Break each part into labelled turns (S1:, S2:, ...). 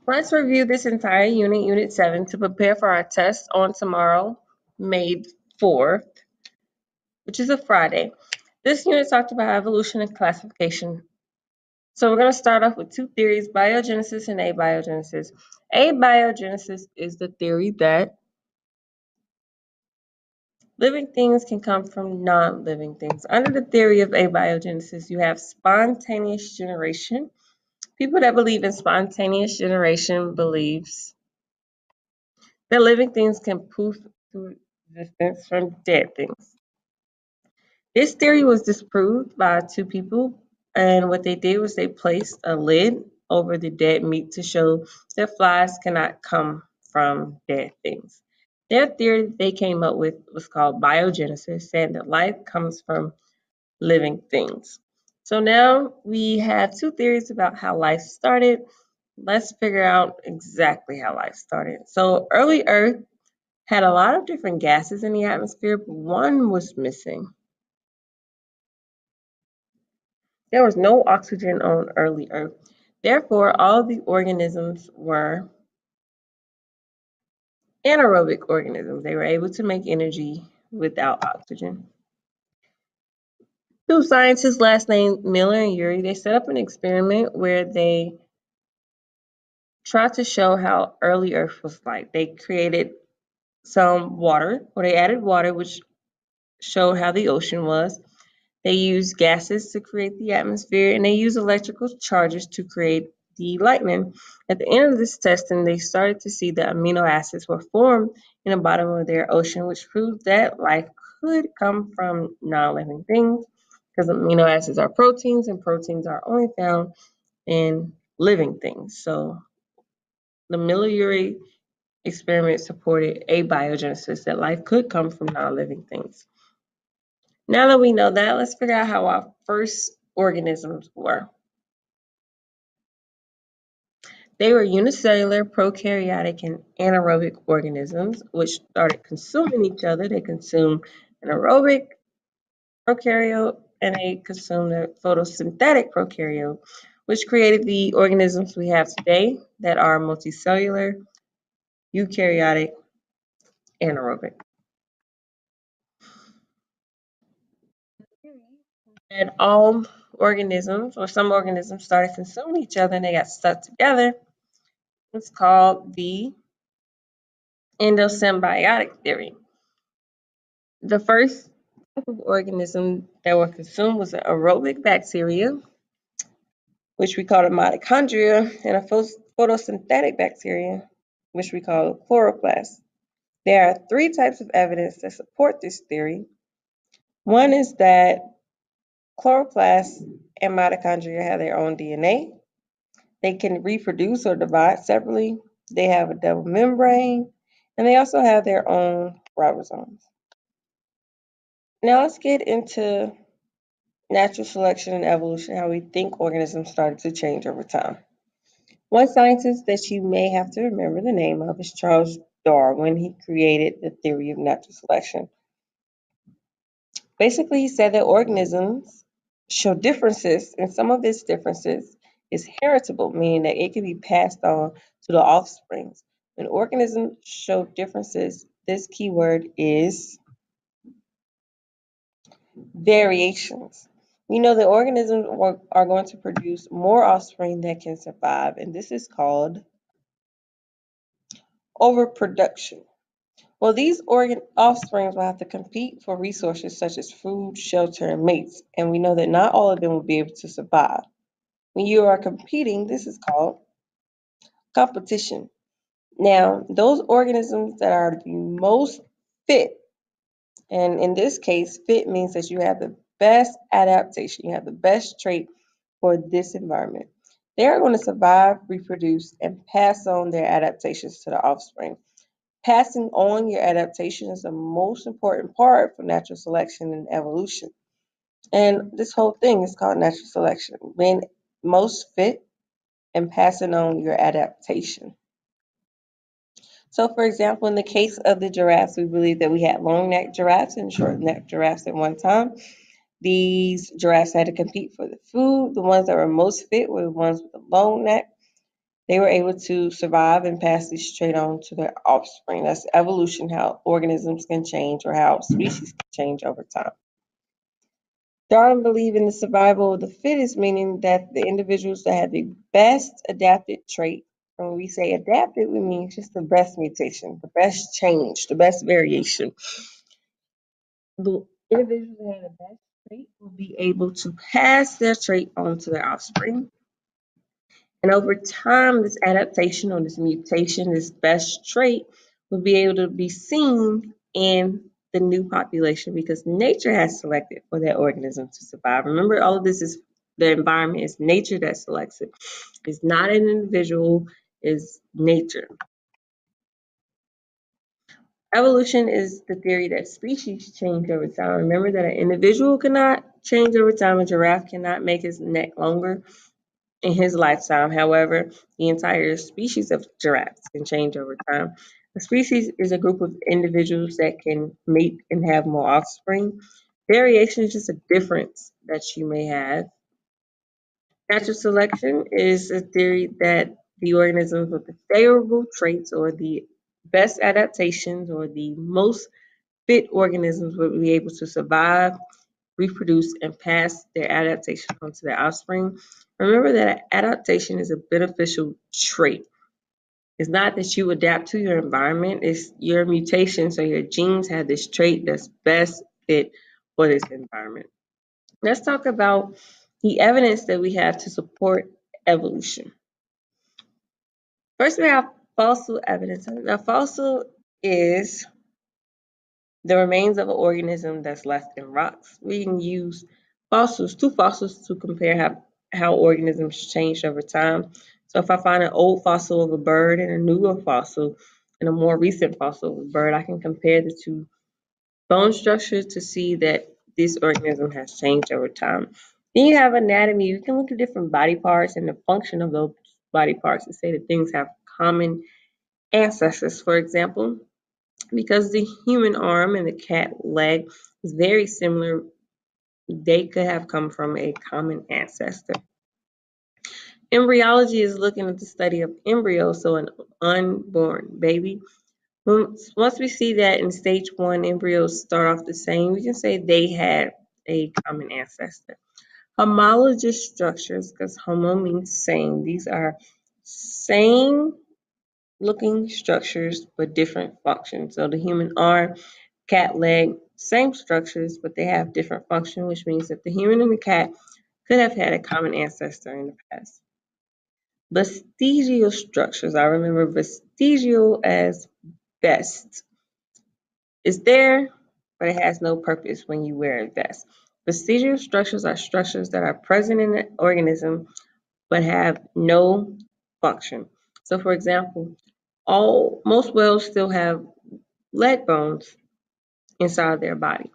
S1: Let's review this entire unit, Unit 7, to prepare for our test on tomorrow, May 4th, which is a Friday. This unit talked about evolution and classification. So we're going to start off with two theories, biogenesis and abiogenesis. Abiogenesis is the theory that living things can come from non-living things. Under the theory of abiogenesis, you have spontaneous generation. People that believe in spontaneous generation believes that living things can poof to existence from dead things. This theory was disproved by two people, and what they did was they placed a lid over the dead meat to show that flies cannot come from dead things. Their theory that they came up with was called biogenesis, saying that life comes from living things. So now we have two theories about how life started. Let's figure out exactly how life started. So early Earth had a lot of different gases in the atmosphere, but one was missing. There was no oxygen on early Earth. Therefore, all the organisms were anaerobic organisms. They were able to make energy without oxygen. Two scientists, last name Miller and Urey, they set up an experiment where they tried to show how early Earth was like. They created some water, or they added water, which showed how the ocean was. They use gases to create the atmosphere, and they use electrical charges to create the lightning. At the end of this testing, they started to see that amino acids were formed in the bottom of their ocean, which proved that life could come from non-living things, because amino acids are proteins, and proteins are only found in living things. So the Miller-Urey experiment supported abiogenesis, that life could come from non-living things. Now that we know that, let's figure out how our first organisms were. They were unicellular, prokaryotic, and anaerobic organisms, which started consuming each other. They consumed an aerobic prokaryote and they consumed a photosynthetic prokaryote, which created the organisms we have today that are multicellular, eukaryotic, anaerobic. And all organisms, or some organisms, started consuming each other and they got stuck together. It's called the endosymbiotic theory. The first type of organism that were consumed was an aerobic bacteria, which we call the mitochondria, and a photosynthetic bacteria, which we call the chloroplast. There are three types of evidence that support this theory. One is that chloroplasts and mitochondria have their own DNA. They can reproduce or divide separately. They have a double membrane, and they also have their own ribosomes. Now let's get into natural selection and evolution, how we think organisms started to change over time. One scientist that you may have to remember the name of is Charles Darwin. He created the theory of natural selection. Basically, he said that organisms show differences, and some of these differences is heritable, meaning that it can be passed on to the offspring. When organisms show differences, this keyword is variations. We know that organisms are going to produce more offspring that can survive, and this is called overproduction. Well, these offspring will have to compete for resources such as food, shelter, and mates, and we know that not all of them will be able to survive. When you are competing, this is called competition. Now, those organisms that are the most fit, and in this case, fit means that you have the best adaptation, you have the best trait for this environment. They are going to survive, reproduce, and pass on their adaptations to the offspring. Passing on your adaptation is the most important part for natural selection and evolution. And this whole thing is called natural selection, being most fit and passing on your adaptation. So, for example, in the case of the giraffes, we believe that we had long-necked giraffes and short-necked giraffes at one time. These giraffes had to compete for the food. The ones that were most fit were the ones with the long neck. They were able to survive and pass this trait on to their offspring. That's evolution, how organisms can change or how species can change over time. Darwin believed in the survival of the fittest, meaning that the individuals that had the best adapted trait, when we say adapted, we mean just the best mutation, the best change, the best variation. The individuals that had the best trait will be able to pass their trait on to their offspring. And over time, this adaptation or this mutation, this best trait, will be able to be seen in the new population because nature has selected for that organism to survive. Remember, all of this is the environment, is nature that selects it. It's not an individual, it's nature. Evolution is the theory that species change over time. Remember that an individual cannot change over time. A giraffe cannot make his neck longer in his lifetime. However, the entire species of giraffes can change over time. A species is a group of individuals that can mate and have more offspring. Variation is just a difference that you may have. Natural selection is a theory that the organisms with the favorable traits or the best adaptations or the most fit organisms will be able to survive, reproduce, and pass their adaptation on to their offspring. Remember that adaptation is a beneficial trait. It's not that you adapt to your environment, it's your mutation. So your genes have this trait that's best fit for this environment. Let's talk about the evidence that we have to support evolution. First, we have fossil evidence. Now, fossil is the remains of an organism that's left in rocks. We can use fossils, two fossils, to compare how organisms changed over time. So if I find an old fossil of a bird and a newer fossil and a more recent fossil of a bird, I can compare the two bone structures to see that this organism has changed over time. Then you have anatomy. You can look at different body parts and the function of those body parts to say that things have common ancestors. For example, because the human arm and the cat leg is very similar, they could have come from a common ancestor. Embryology is looking at the study of embryos, so an unborn baby. Once we see that in stage one, embryos start off the same, we can say they had a common ancestor. Homologous structures, because homo means same, these are same looking structures but different functions. So the human arm, cat leg, same structures, but they have different function, which means that the human and the cat could have had a common ancestor in the past. Vestigial structures, I remember vestigial as vest. It's there, but it has no purpose when you wear a vest. Vestigial structures are structures that are present in the organism but have no function. So for example, most whales still have leg bones inside their body.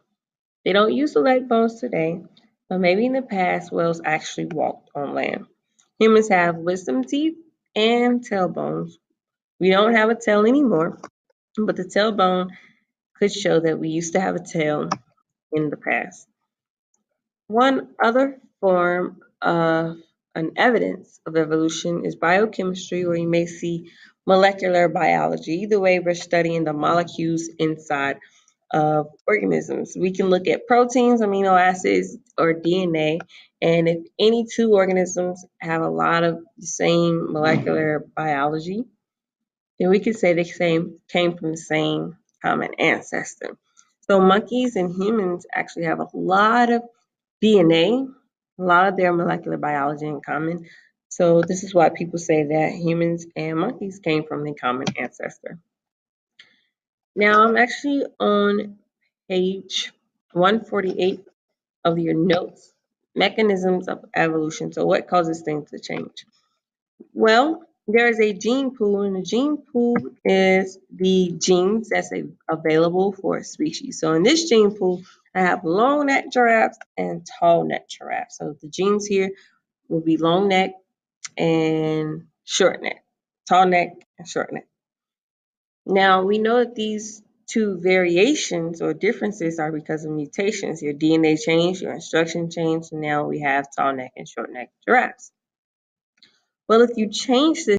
S1: They don't use the leg bones today, but maybe in the past whales actually walked on land. Humans have wisdom teeth and tailbones. We don't have a tail anymore, but the tailbone could show that we used to have a tail in the past. One other form of an evidence of evolution is biochemistry, where you may see molecular biology. Either way, we're studying the molecules inside of organisms. We can look at proteins, amino acids, or DNA, and if any two organisms have a lot of the same molecular biology, then we could say they came from the same common ancestor. So monkeys and humans actually have a lot of DNA, a lot of their molecular biology in common. So this is why people say that humans and monkeys came from a common ancestor. Now I'm actually on page 148 of your notes, mechanisms of evolution. So what causes things to change? Well, there is a gene pool, and the gene pool is the genes that's available for a species. So in this gene pool, I have long neck giraffes and tall neck giraffes. So the genes here will be long neck and short neck, tall neck and short neck. Now we know that these two variations or differences are because of mutations. Your DNA changed, your instruction changed, and now we have tall neck and short neck giraffes. Well, if you change this